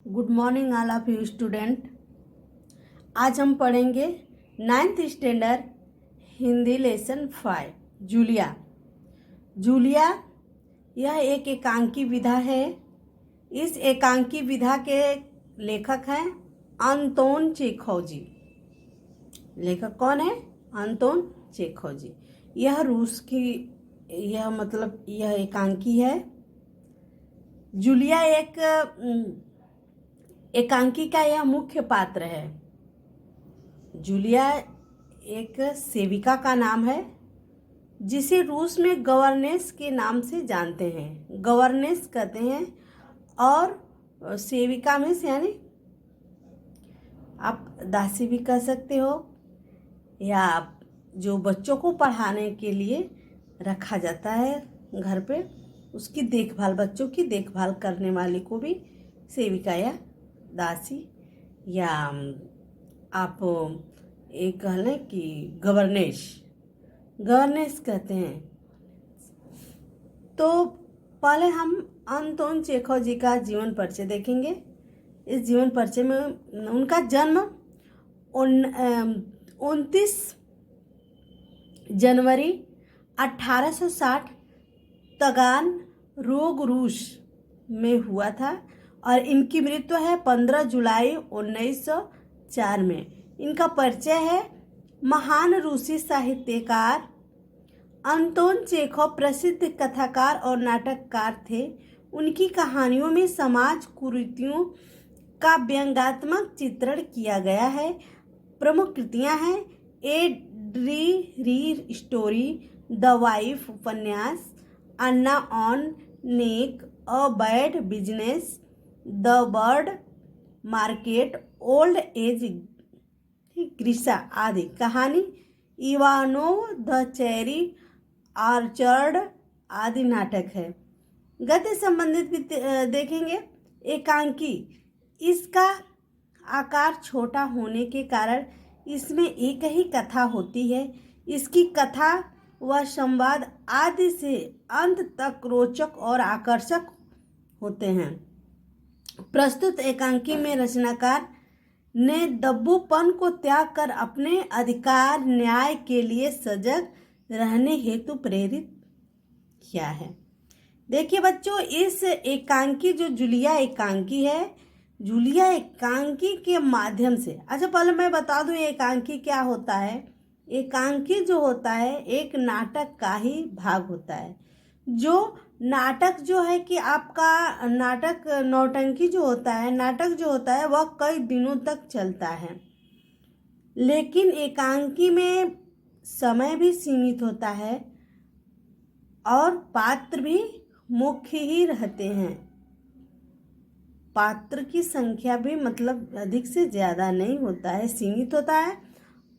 Good morning all of you student. आज हम पढ़ेंगे 9th standard Hindi lesson 5 Julia. Julia यह एक एकांकी विधा है। इस एकांकी विधा के लेखक हैं अंतोन चेखव जी। लेखक कौन है? अंतोन चेखव जी। यह रूस की यह एकांकी है। जूलिया एक एकांकी का यह मुख्य पात्र है। जूलिया एक सेविका का नाम है जिसे रूस में गवर्नेस के नाम से जानते हैं। गवर्नेस कहते हैं और सेविका में से यानी आप दासी भी कह सकते हो, या जो बच्चों को पढ़ाने के लिए रखा जाता है घर पे, उसकी देखभाल, बच्चों की देखभाल करने वाली को भी सेविका या दासी या आप एक कह लें कि गवर्नेस कहते हैं। तो पहले हम अंतोन चेखव जी का जीवन परिचय देखेंगे। इस जीवन परिचय में उनका जन्म 29 जनवरी 1860 तगान रोग रूस में हुआ था और इनकी मृत्यु है 15 जुलाई 1904 में। इनका परिचय है। महान रूसी साहित्यकार अंतोन चेखव प्रसिद्ध कथाकार और नाटककार थे। उनकी कहानियों में समाज कुरीतियों का व्यंग्यात्मक चित्रण किया गया है। प्रमुख कृतियां हैं a dreary story, the wife उपन्यास, Anna on neck, a bad business, the bird market, old age Grisha आदि। कहानी इवानोव द चेरी ऑर्चर्ड आदि नाटक है। गद्य संबंधित भी देखेंगे। एकांकी, इसका आकार छोटा होने के कारण इसमें एक ही कथा होती है। इसकी कथा व संवाद आदि से अंत तक रोचक और आकर्षक होते हैं। प्रस्तुत एकांकी में रचनाकार ने दब्बूपन को त्याग कर अपने अधिकार न्याय के लिए सजग रहने हेतु प्रेरित किया है। देखिए बच्चों, इस एकांकी जो जूलिया एकांकी है, जूलिया एकांकी के माध्यम से, अच्छा पहले मैं बता दूं एकांकी क्या होता है। एकांकी जो होता है एक नाटक का ही भाग होता है। जो नाटक जो है कि आपका नाटक नौटंकी जो होता है, नाटक जो होता है वह कई दिनों तक चलता है, लेकिन एकांकी में समय भी सीमित होता है और पात्र भी मुख्य ही रहते हैं। पात्र की संख्या भी मतलब अधिक से ज़्यादा नहीं होता है, सीमित होता है।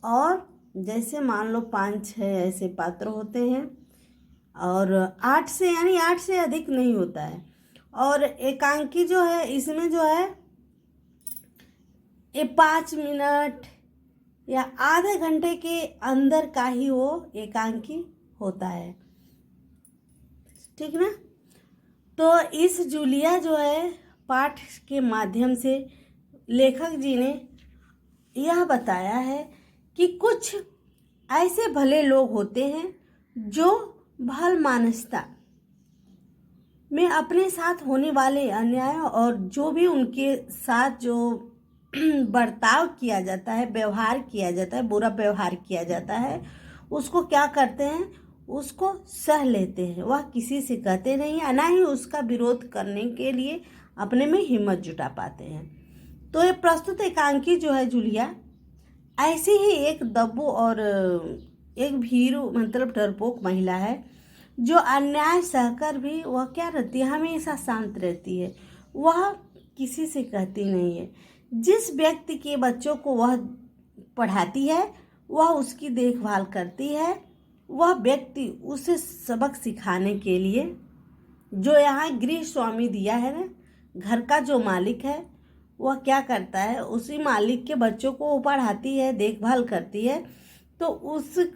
और जैसे मान लो 5-6 ऐसे पात्र होते हैं और 8 से अधिक नहीं होता है। और एकांकी जो है इसमें जो है ये 5 मिनट या आधे घंटे के अंदर का ही वो एकांकी होता है, ठीक ना। तो इस जूलिया जो है पाठ के माध्यम से लेखक जी ने यह बताया है कि कुछ ऐसे भले लोग होते हैं जो भल मानसता में अपने साथ होने वाले अन्याय और जो भी उनके साथ जो बर्ताव किया जाता है, व्यवहार किया जाता है, बुरा व्यवहार किया जाता है, उसको क्या करते हैं, उसको सह लेते हैं। वह किसी से कहते नहीं है, ना ही उसका विरोध करने के लिए अपने में हिम्मत जुटा पाते हैं। तो ये प्रस्तुत एकांकी जो है जूलिया ऐसी ही एक दब्बू और एक भीरू मतलब डरपोक महिला है जो अन्याय सहकर भी वह क्या रहती है, हमेशा शांत रहती है। वह किसी से कहती नहीं है। जिस व्यक्ति के बच्चों को वह पढ़ाती है वह उसकी देखभाल करती है। वह व्यक्ति उसे सबक सिखाने के लिए, जो यहाँ गृह स्वामी दिया है ना, घर का जो मालिक है, वह क्या करता है, उसी मालिक के बच्चों को वो पढ़ाती है, देखभाल करती है। तो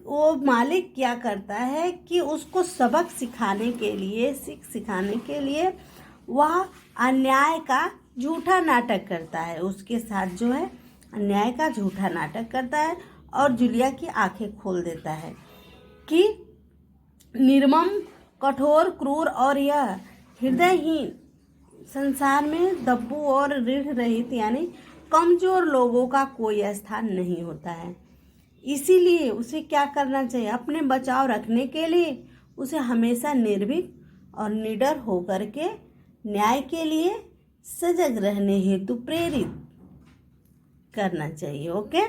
वो मालिक क्या करता है कि उसको सबक सिखाने के लिए, सीख सिखाने के लिए वह अन्याय का झूठा नाटक करता है, उसके साथ जो है अन्याय का झूठा नाटक करता है और जूलिया की आंखें खोल देता है कि निर्मम, कठोर, क्रूर और यह हृदयहीन संसार में दब्बू और ऋण रहित यानी कमजोर लोगों का कोई स्थान नहीं होता है। इसीलिए उसे क्या करना चाहिए? अपने बचाव रखने के लिए उसे हमेशा निर्भीक और निडर होकर के न्याय के लिए सजग रहने हेतु प्रेरित करना चाहिए। ओके,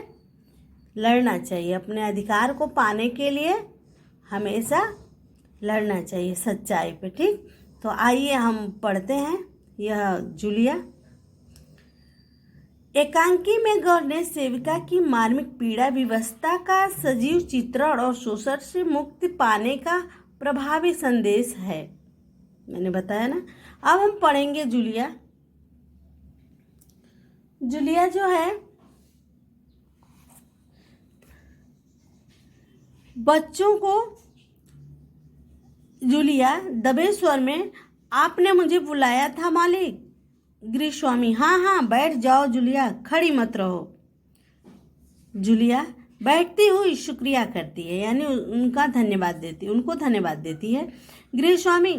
लड़ना चाहिए अपने अधिकार को पाने के लिए, हमेशा लड़ना चाहिए सच्चाई पे। ठीक, तो आइए हम पढ़ते हैं यह जूलिया। एकांकी में गवर्नेंस सेविका की मार्मिक पीड़ा, विवशता का सजीव चित्रण और शोषण से मुक्ति पाने का प्रभावी संदेश है। मैंने बताया ना। अब हम पढ़ेंगे जूलिया। जूलिया जो है बच्चों को, जूलिया दबे स्वर में, आपने मुझे बुलाया था मालिक। गृहस्वामी, हाँ हाँ बैठ जाओ जूलिया, खड़ी मत रहो। जूलिया बैठती हुई शुक्रिया करती है, यानी उनको धन्यवाद देती है। गृहस्वामी,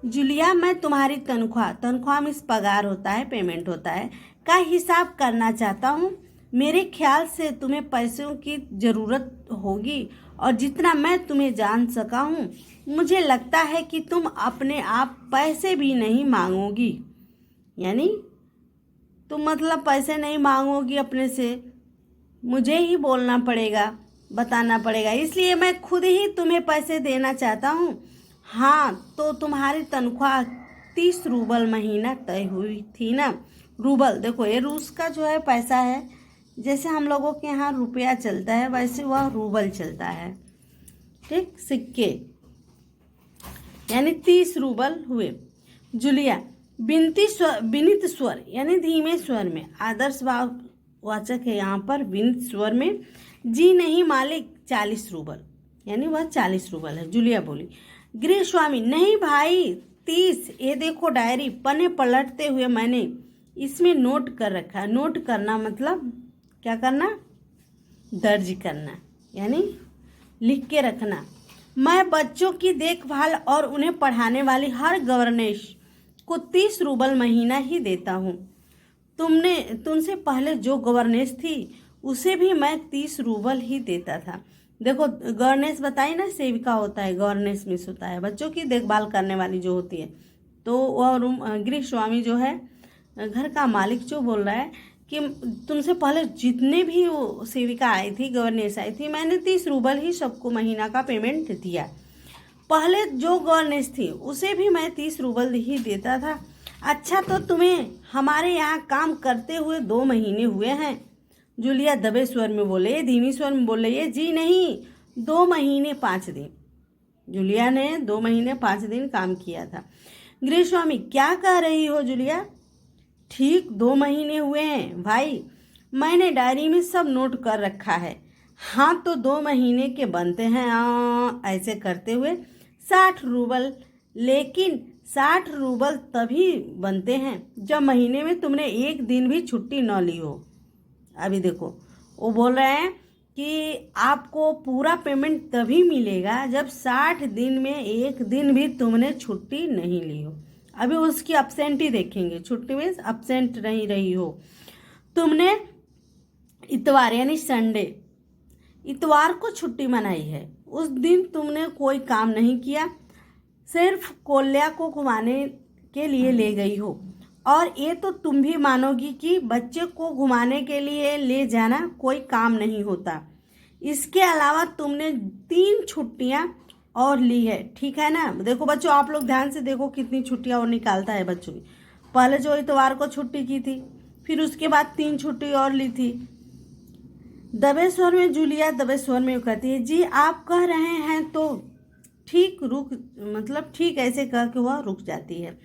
जूलिया मैं तुम्हारी तनख्वाह में पगार होता है, पेमेंट होता है, का हिसाब करना चाहता हूँ। मेरे ख्याल से तुम्हें पैसों की ज़रूरत होगी और जितना मैं तुम्हें जान सका हूँ मुझे लगता है कि तुम अपने आप पैसे भी नहीं मांगोगी, यानी तुम मतलब पैसे नहीं मांगोगी अपने से, मुझे ही बोलना पड़ेगा, बताना पड़ेगा, इसलिए मैं खुद ही तुम्हें पैसे देना चाहता हूँ। हाँ, तो तुम्हारी तनख्वाह 30 रूबल महीना तय हुई थी ना। रूबल देखो ये रूस का जो है पैसा है, जैसे हम लोगों के यहाँ रुपया चलता है वैसे वह रूबल चलता है। ठीक, सिक्के, यानी 30 रूबल हुए। जूलिया विनीत स्वर यानी धीमे स्वर में, आदर्श वाचक है यहाँ पर, विनीत स्वर में, जी नहीं मालिक 40 रूबल, यानी वह 40 रूबल है। जूलिया बोली। गृहस्वामी, नहीं भाई 30, ये देखो डायरी, पन्ने पलटते हुए मैंने इसमें नोट कर रखा है। नोट करना मतलब क्या करना? दर्ज करना, यानी लिख के रखना। मैं बच्चों की देखभाल और उन्हें पढ़ाने वाली हर गवर्नेंस को 30 रूबल महीना ही देता हूँ। तुमसे पहले जो गवर्नेंस थी उसे भी मैं 30 रूबल ही देता था। देखो गवर्नेंस बताई ना, सेविका होता है, गवर्नेंस मिस होता है, बच्चों की देखभाल करने वाली जो होती है। तो और गृहस्वामी जो है, घर का मालिक जो बोल रहा है कि तुमसे पहले जितने भी वो सेविका आई थी, गवर्नेंस आई थी, मैंने 30 रूबल ही सबको महीना का पेमेंट दिया। पहले जो गवर्नेंस थी उसे भी मैं 30 रूबल ही देता था। अच्छा, तो तुम्हें हमारे यहाँ काम करते हुए 2 महीने हुए हैं। जूलिया दबे स्वर में बोले, धीमी स्वर में बोल रही है, जी नहीं 2 महीने 5 दिन। जूलिया ने 2 महीने 5 दिन काम किया था। गृहस्वामी, क्या कह रही हो जूलिया? ठीक 2 महीने हुए हैं भाई, मैंने डायरी में सब नोट कर रखा है। हाँ, तो 2 महीने के बनते हैं ऐसे करते हुए 60 रूबल, लेकिन 60 रूबल तभी बनते हैं जब महीने में तुमने एक दिन भी छुट्टी न ली हो। अभी देखो वो बोल रहे हैं कि आपको पूरा पेमेंट तभी मिलेगा जब 60 दिन में एक दिन भी तुमने छुट्टी नहीं ली हो। अभी उसकी अपसेंट ही देखेंगे, छुट्टी में अपसेंट नहीं रही हो। तुमने इतवार यानी संडे, इतवार को छुट्टी मनाई है, उस दिन तुमने कोई काम नहीं किया, सिर्फ कोल्या को घुमाने के लिए ले गई हो। और ये तो तुम भी मानोगी कि बच्चे को घुमाने के लिए ले जाना कोई काम नहीं होता। इसके अलावा तुमने 3 छुट्टियां और ली है, ठीक है ना। देखो बच्चों, आप लोग ध्यान से देखो कितनी छुट्टियां और निकालता है बच्चों की। पहले जो इतवार को छुट्टी की थी, फिर उसके बाद 3 छुट्टी और ली थी। दबे स्वर में जूलिया दबे स्वर में कहती है, जी आप कह रहे हैं तो ठीक, ठीक ऐसे कह के वह रुक जाती है।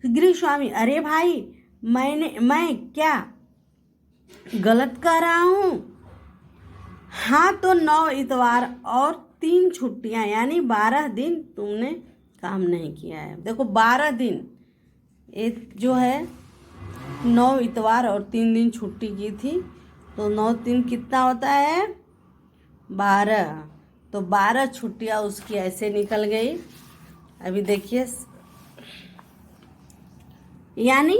गृहस्वामी, अरे भाई मैं क्या गलत कह रहा हूँ? हाँ, तो 9 इतवार और 3 छुट्टियां यानी 12 दिन तुमने काम नहीं किया है। देखो 12 दिन, एक जो है 9 इतवार और 3 दिन छुट्टी की थी, तो 9 3 कितना होता है? 12। तो 12 छुट्टियाँ उसकी ऐसे निकल गई। अभी देखिए, यानी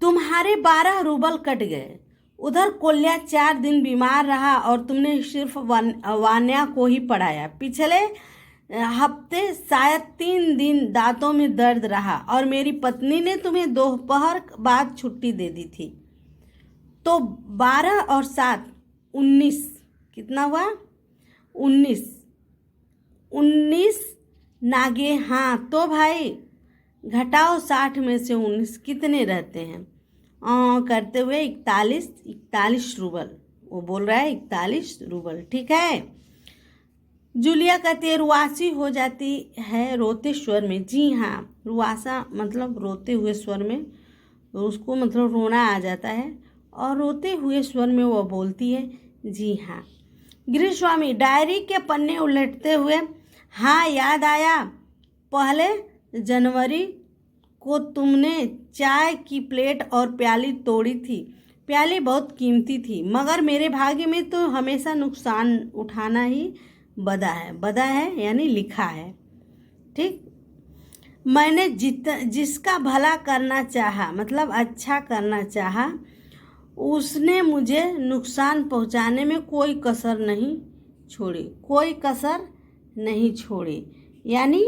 तुम्हारे 12 रूबल कट गए। उधर कोल्या 4 दिन बीमार रहा और तुमने सिर्फ वान्या को ही पढ़ाया। पिछले हफ्ते शायद 3 दिन दांतों में दर्द रहा और मेरी पत्नी ने तुम्हें दोपहर बाद छुट्टी दे दी थी। तो 12 और 7 19, कितना हुआ? 19 19 नागे। हाँ तो भाई घटाओ 60 में से 19, कितने रहते हैं? करते हुए 41 रूबल। वो बोल रहा है 41 रूबल, ठीक है। जूलिया कहती है रुआसी हो जाती है रोते स्वर में। जी हाँ, रुआसा मतलब रोते हुए स्वर में, उसको मतलब रोना आ जाता है, और रोते हुए स्वर में वो बोलती है जी हाँ। गृहस्वामी डायरी के पन्ने उलटते हुए, हाँ याद आया, पहले जनवरी को तुमने चाय की प्लेट और प्याली तोड़ी थी। प्याली बहुत कीमती थी, मगर मेरे भाग्य में तो हमेशा नुकसान उठाना ही बदा है यानी लिखा है। ठीक, मैंने जिसका भला करना चाहा, मतलब अच्छा करना चाहा, उसने मुझे नुकसान पहुंचाने में कोई कसर नहीं छोड़ी। कोई कसर नहीं छोड़ी यानी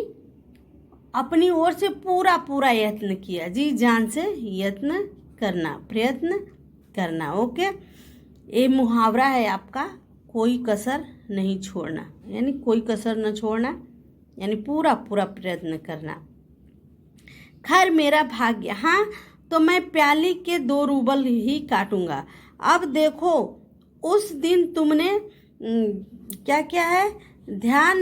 अपनी ओर से पूरा यत्न किया, जी जान से यत्न करना, प्रयत्न करना। ओके, ये मुहावरा है आपका, कोई कसर नहीं छोड़ना, यानी कोई कसर न छोड़ना यानी पूरा प्रयत्न करना। खैर मेरा भाग्य, हाँ तो मैं प्याली के 2 रूबल ही काटूंगा। अब देखो, उस दिन तुमने क्या क्या है, ध्यान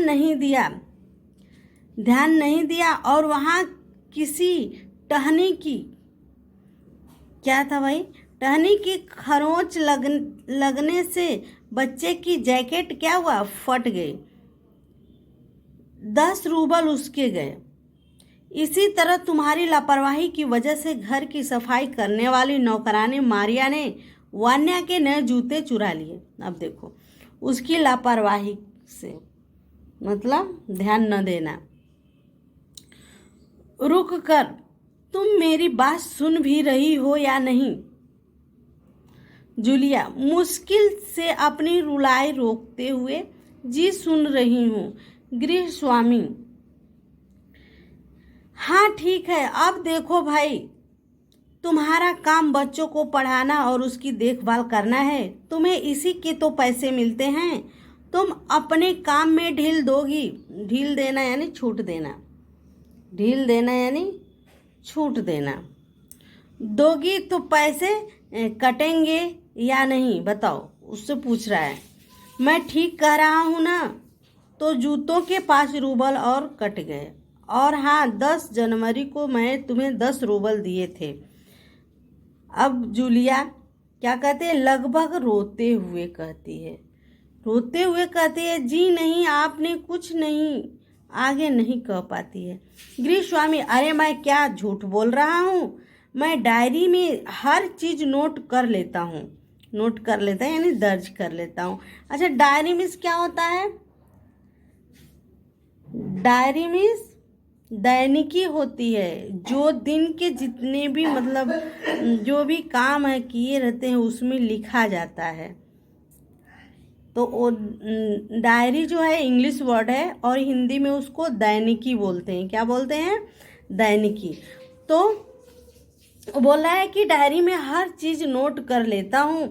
नहीं दिया और वहाँ किसी टहनी की, क्या था भाई, टहनी की खरोंच लगने से बच्चे की जैकेट क्या हुआ, फट गई। 10 रूबल उसके गए। इसी तरह तुम्हारी लापरवाही की वजह से घर की सफाई करने वाली नौकरानी मारिया ने वान्या के नए जूते चुरा लिए। अब देखो, उसकी लापरवाही से मतलब ध्यान न देना। रुक कर, तुम मेरी बात सुन भी रही हो या नहीं? जूलिया मुश्किल से अपनी रुलाई रोकते हुए, जी सुन रही हूँ। गृह स्वामी, हाँ ठीक है। अब देखो भाई, तुम्हारा काम बच्चों को पढ़ाना और उसकी देखभाल करना है। तुम्हें इसी के तो पैसे मिलते हैं। तुम अपने काम में ढील दोगी, ढील देना यानी छूट देना, ढील देना यानी छूट देना, दोगी तो पैसे कटेंगे या नहीं बताओ, उससे पूछ रहा है। मैं ठीक कह रहा हूँ ना? तो जूतों के 5 रूबल और कट गए। और हाँ, 10 जनवरी को मैं तुम्हें 10 रूबल दिए थे। अब जूलिया क्या कहते हैं, लगभग रोते हुए कहती है, जी नहीं, आपने कुछ नहीं, आगे नहीं कह पाती है। गृह स्वामी, अरे मैं क्या झूठ बोल रहा हूँ, मैं डायरी में हर चीज़ नोट कर लेता हूँ। नोट कर लेता है यानी दर्ज कर लेता हूँ। अच्छा, डायरी में क्या होता है? डायरी में दैनिकी होती है, जो दिन के जितने भी मतलब जो भी काम है किए रहते हैं उसमें लिखा जाता है। तो वो डायरी जो है इंग्लिश वर्ड है और हिंदी में उसको दैनिकी बोलते हैं। क्या बोलते हैं? दैनिकी। तो बोल रहा है कि डायरी में हर चीज़ नोट कर लेता हूँ।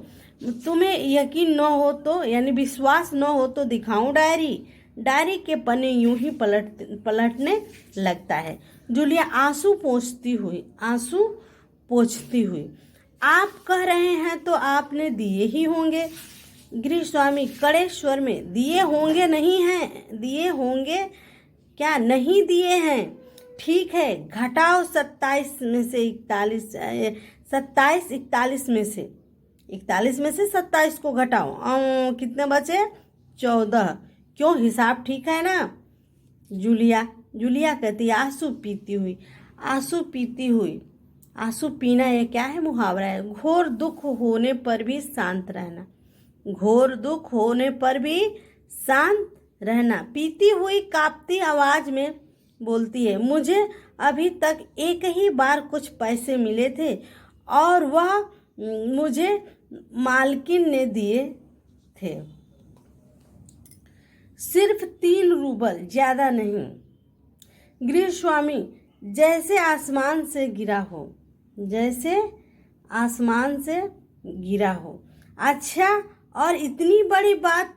तुम्हें यकीन न हो तो यानी विश्वास न हो तो दिखाऊं डायरी के पन्ने यूं ही पलटने लगता है। जूलिया आंसू पोंछती हुई, आप कह रहे हैं तो आपने दिए ही होंगे। गृह स्वामी कड़े स्वर में, दिए होंगे नहीं हैं, दिए होंगे क्या, नहीं दिए हैं। ठीक है, घटाओ 27 में से 41, 27 41 में से 41 में से 27 को घटाओ, कितने बचे? 14। क्यों, हिसाब ठीक है ना? जूलिया कहती आंसू पीती हुई, आंसू पीती हुई। आंसू पीना ये क्या है? मुहावरा है। घोर दुख होने पर भी शांत रहना। घोर दुख होने पर भी शांत रहना। पीती हुई कांपती आवाज में बोलती है, मुझे अभी तक एक ही बार कुछ पैसे मिले थे और वह मुझे मालकिन ने दिए थे। सिर्फ 3 रूबल, ज्यादा नहीं। गृहस्वामी जैसे आसमान से गिरा हो, जैसे आसमान से गिरा हो। अच्छा, और इतनी बड़ी बात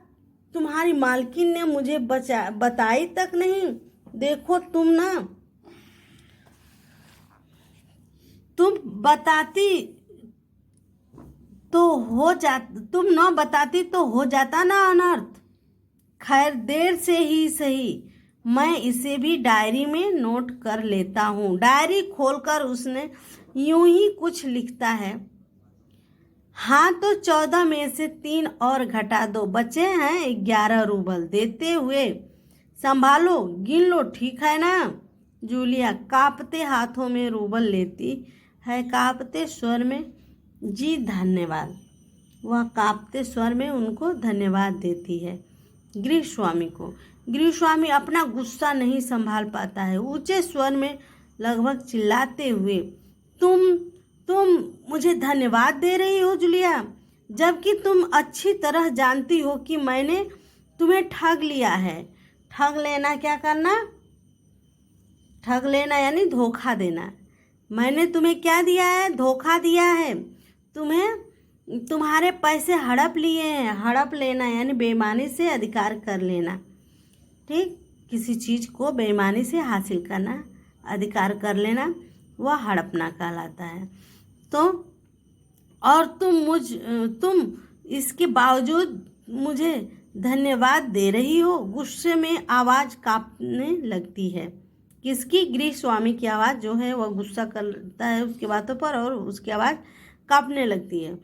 तुम्हारी मालकिन ने मुझे बताई तक नहीं। देखो तुम बताती तो हो जा तुम न बताती तो हो जाता ना अनर्थ। खैर, देर से ही सही, मैं इसे भी डायरी में नोट कर लेता हूँ। डायरी खोलकर उसने यूं ही कुछ लिखता है। हाँ, तो 14 में से 3 और घटा दो, बचे हैं 11 रूबल। देते हुए, संभालो, गिन लो, ठीक है ना? जूलिया कांपते हाथों में रूबल लेती है, कांपते स्वर में, जी धन्यवाद। वह कांपते स्वर में उनको धन्यवाद देती है, गृहस्वामी को। गृहस्वामी अपना गुस्सा नहीं संभाल पाता है। ऊंचे स्वर में, लगभग चिल्लाते हुए, तुम मुझे धन्यवाद दे रही हो जूलिया, जबकि तुम अच्छी तरह जानती हो कि मैंने तुम्हें ठग लिया है। ठग लेना क्या करना? ठग लेना यानी धोखा देना। मैंने तुम्हें क्या दिया है? धोखा दिया है। तुम्हें तुम्हारे पैसे हड़प लिए हैं। हड़प लेना यानी बेईमानी से अधिकार कर लेना। ठीक, किसी चीज को बेईमानी से हासिल करना, अधिकार कर लेना, वह हड़पना कहलाता है। तो और तुम इसके बावजूद मुझे धन्यवाद दे रही हो। गुस्से में आवाज कांपने लगती है। किसकी? गृहस्वामी की आवाज जो है वह गुस्सा करता है उसकी बातों पर और उसकी आवाज कांपने लगती है,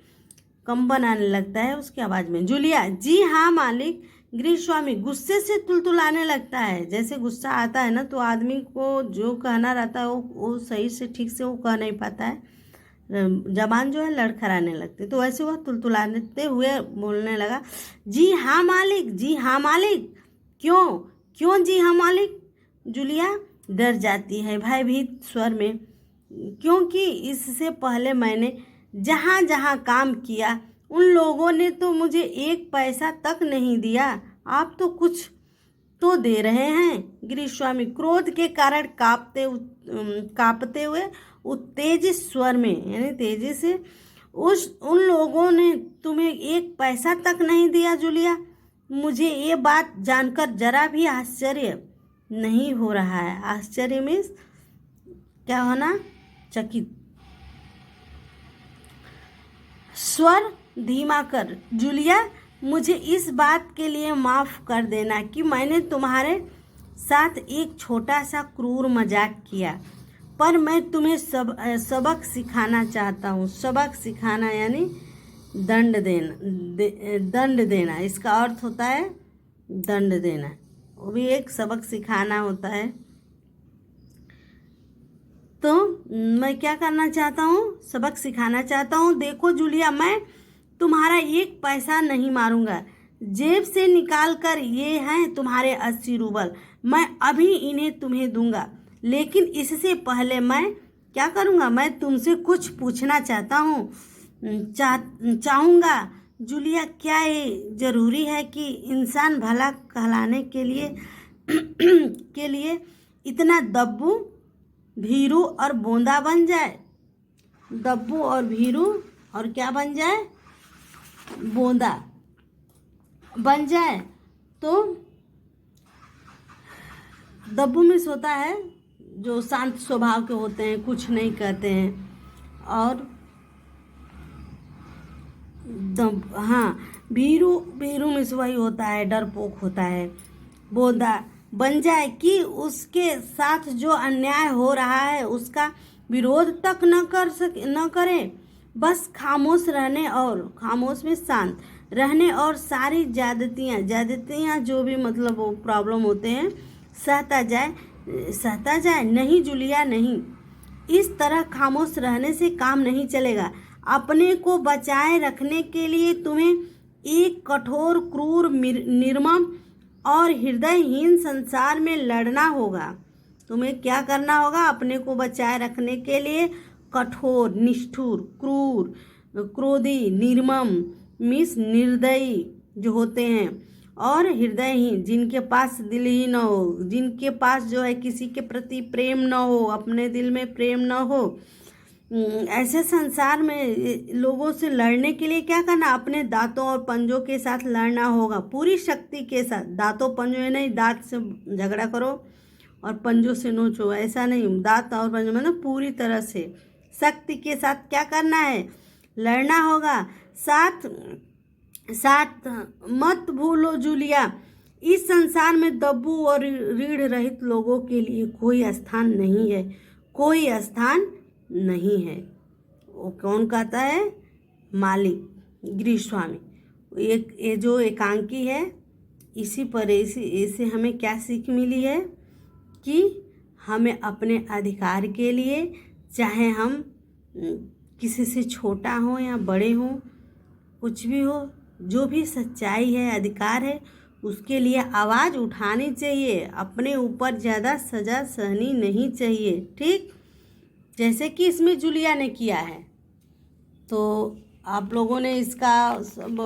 कंपन आने लगता है उसकी आवाज में। जूलिया, जी हाँ मालिक। गृहस्वामी गुस्से से तुलतुलाने लगता है। जैसे गुस्सा आता है ना तो आदमी को जो कहना रहता है वो सही से ठीक से वो कह नहीं पाता है, जबान जो है लड़खड़ाने लगती। तो वैसे वह तुलतुलाते हुए बोलने लगा, जी हाँ मालिक, जी हाँ मालिक। क्यों जी हाँ मालिक? जूलिया डर जाती है भयभीत स्वर में, क्योंकि इससे पहले मैंने जहाँ जहाँ काम किया उन लोगों ने तो मुझे 1 पैसा तक नहीं दिया। आप तो कुछ तो दे रहे हैं। गृहस्वामी क्रोध के कारण कांपते हुए उत्तेजित स्वर में यानी तेजी से, उन लोगों ने तुम्हें 1 पैसा तक नहीं दिया जूलिया? मुझे ये बात जानकर जरा भी आश्चर्य नहीं हो रहा है। आश्चर्य में क्या होना? चकित। स्वर धीमा कर, जूलिया, मुझे इस बात के लिए माफ़ कर देना कि मैंने तुम्हारे साथ एक छोटा सा क्रूर मजाक किया, पर मैं तुम्हें सबक सिखाना चाहता हूँ। सबक सिखाना यानी दंड देना। इसका अर्थ होता है दंड देना, वो भी एक सबक सिखाना होता है। तो मैं क्या करना चाहता हूँ? सबक सिखाना चाहता हूँ। देखो जूलिया, मैं तुम्हारा 1 पैसा नहीं मारूंगा। जेब से निकाल कर ये हैं तुम्हारे 80 रूबल। मैं अभी इन्हें तुम्हें दूंगा, लेकिन इससे पहले मैं क्या करूंगा? मैं तुमसे कुछ पूछना चाहता हूँ, चाहूँगा। जूलिया, क्या ये जरूरी है कि इंसान भला कहलाने के लिए इतना दब्बू, भीरू और बोंदा बन जाए? दब्बू और भीरू और क्या बन जाए? बोंदा बन जाए। तो दब्बू मिस होता है जो शांत स्वभाव के होते हैं, कुछ नहीं कहते हैं, और हाँ, भीरू मिस वही होता है, डरपोक होता है। बोंदा बन जाए कि उसके साथ जो अन्याय हो रहा है उसका विरोध तक न करे, बस खामोश में शांत रहने और सारी ज्यादतियाँ जो भी मतलब वो प्रॉब्लम होते हैं सहता जाए। नहीं जूलिया, नहीं। इस तरह खामोश रहने से काम नहीं चलेगा। अपने को बचाए रखने के लिए तुम्हें एक कठोर, क्रूर, निर्मम और हृदयहीन संसार में लड़ना होगा। तुम्हें क्या करना होगा? अपने को बचाए रखने के लिए कठोर, निष्ठुर, क्रूर, क्रोधी, निर्मम मीन्स निर्दयी जो होते हैं, और हृदयहीन जिनके पास दिल ही न हो, जिनके पास जो है किसी के प्रति प्रेम न हो, अपने दिल में प्रेम न हो, ऐसे संसार में लोगों से लड़ने के लिए क्या करना? अपने दांतों और पंजों के साथ लड़ना होगा, पूरी शक्ति के साथ। दांतों पंजों नहीं, दांत से झगड़ा करो और पंजों से नोचो, ऐसा नहीं। दांत और पंजों मतलब पूरी तरह से शक्ति के साथ क्या करना है? लड़ना होगा। साथ साथ मत भूलो जूलिया, इस संसार में दब्बू और रीढ़ रहित लोगों के लिए कोई स्थान नहीं है, कोई स्थान नहीं है। वो कौन कहता है? मालिक, गृहस्वामी। एक ये जो एकांकी है, इसी पर इसे हमें क्या सीख मिली है कि हमें अपने अधिकार के लिए, चाहे हम किसी से छोटा हो या बड़े हो, कुछ भी हो, जो भी सच्चाई है, अधिकार है, उसके लिए आवाज़ उठानी चाहिए। अपने ऊपर ज़्यादा सज़ा सहनी नहीं चाहिए, ठीक? जैसे कि इसमें जूलिया ने किया है। तो आप लोगों ने इसका सब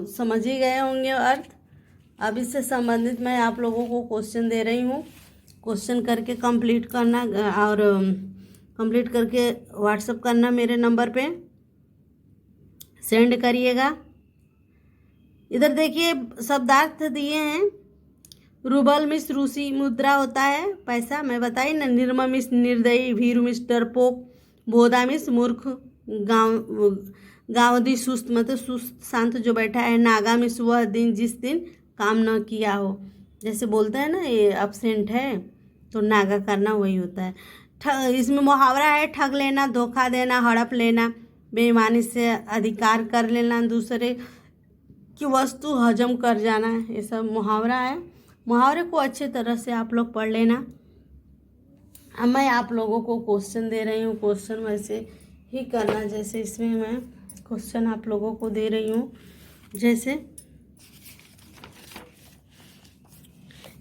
समझ ही गए होंगे अर्थ। अब इससे संबंधित मैं आप लोगों को क्वेश्चन दे रही हूँ। क्वेश्चन करके कंप्लीट करना और कंप्लीट करके व्हाट्सएप करना, मेरे नंबर पे सेंड करिएगा। इधर देखिए शब्दार्थ दिए हैं। रूबल मिस रूसी मुद्रा होता है, पैसा, मैं बताई ना। निर्मा मिस निर्दयी, भीरू मिस डरपोक, बोधा मिस मूर्ख, गांवदी सुस्त मतलब सुस्त शांत जो बैठा है, नागा मिस वह दिन जिस दिन काम न किया हो। जैसे बोलते हैं ना ये अब्सेंट है, तो नागा करना वही होता है। इसमें मुहावरा है, ठग लेना, धोखा देना, हड़प लेना, बेईमानी से अधिकार कर लेना, दूसरे की वस्तु हजम कर जाना, ये सब मुहावरा है। मुहावरे को अच्छे तरह से आप लोग पढ़ लेना। अब मैं आप लोगों को क्वेश्चन दे रही हूँ, क्वेश्चन वैसे ही करना जैसे इसमें मैं क्वेश्चन आप लोगों को दे रही हूँ। जैसे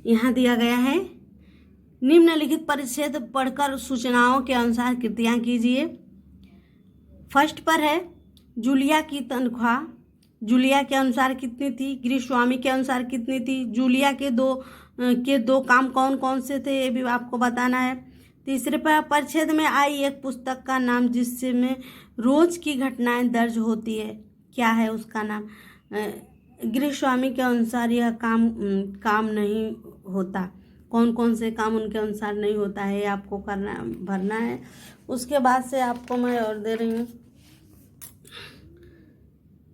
यहाँ दिया गया है, निम्नलिखित परिच्छेद पढ़कर सूचनाओं के अनुसार कृतियाँ कीजिए। फर्स्ट पर है, जूलिया की तनख्वाह जूलिया के अनुसार कितनी थी, गृहस्वामी के अनुसार कितनी थी, जूलिया के दो काम कौन कौन से थे, ये भी आपको बताना है। तीसरे पर परिच्छेद में आई एक पुस्तक का नाम जिसमें रोज की घटनाएं दर्ज होती है, क्या है उसका नाम? गृहस्वामी के अनुसार यह काम नहीं होता। कौन कौन से काम उनके अनुसार नहीं होता है, आपको भरना है। उसके बाद से आपको मैं और दे रही हूँ।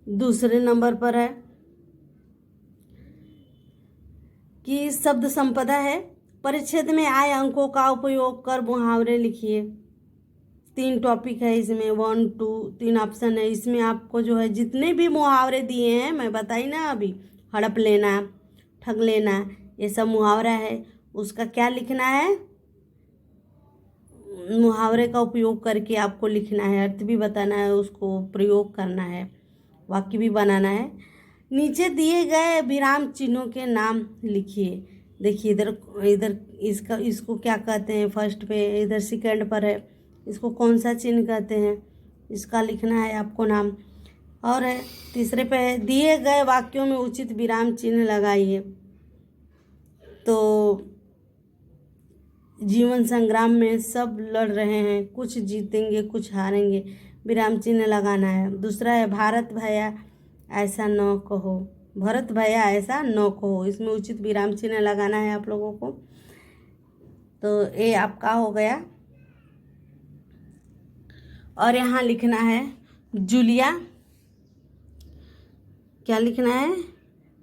दूसरे नंबर पर है कि शब्द संपदा है। परिच्छेद में आए अंकों का उपयोग कर मुहावरे लिखिए। 3 टॉपिक है इसमें, 1 2 3 ऑप्शन है। इसमें आपको जो है जितने भी मुहावरे दिए हैं मैं बताई ना अभी, हड़प लेना, ठग लेना, ये सब मुहावरा है। उसका क्या लिखना है? मुहावरे का उपयोग करके आपको लिखना है, अर्थ भी बताना है, उसको प्रयोग करना है, वाक्य भी बनाना है। नीचे दिए गए विराम चिन्हों के नाम लिखिए। देखिए इधर इसको क्या कहते हैं? फर्स्ट पे, इधर सेकंड पर है, इसको कौन सा चिन्ह कहते हैं, इसका लिखना है आपको नाम। और है तीसरे पे, दिए गए वाक्यों में उचित विराम चिन्ह लगाइए। तो जीवन संग्राम में सब लड़ रहे हैं, कुछ जीतेंगे कुछ हारेंगे, विराम चिन्ह लगाना है। दूसरा है, भारत भैया ऐसा न कहो, भरत भैया ऐसा न कहो, इसमें उचित विराम चिन्ह लगाना है आप लोगों को। तो ये आपका हो गया। और यहाँ लिखना है जूलिया, क्या लिखना है?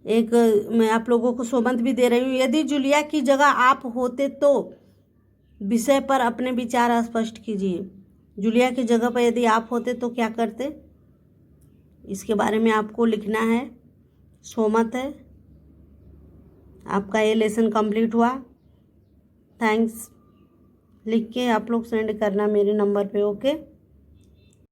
एक मैं आप लोगों को सोबंत भी दे रही हूँ। यदि जूलिया की जगह आप होते तो विषय पर अपने विचार स्पष्ट कीजिए। जूलिया की जगह पर यदि आप होते तो क्या करते, इसके बारे में आपको लिखना है। सोमत है। आपका ये लेसन कंप्लीट हुआ। थैंक्स। लिख के आप लोग सेंड करना मेरे नंबर पे, ओके।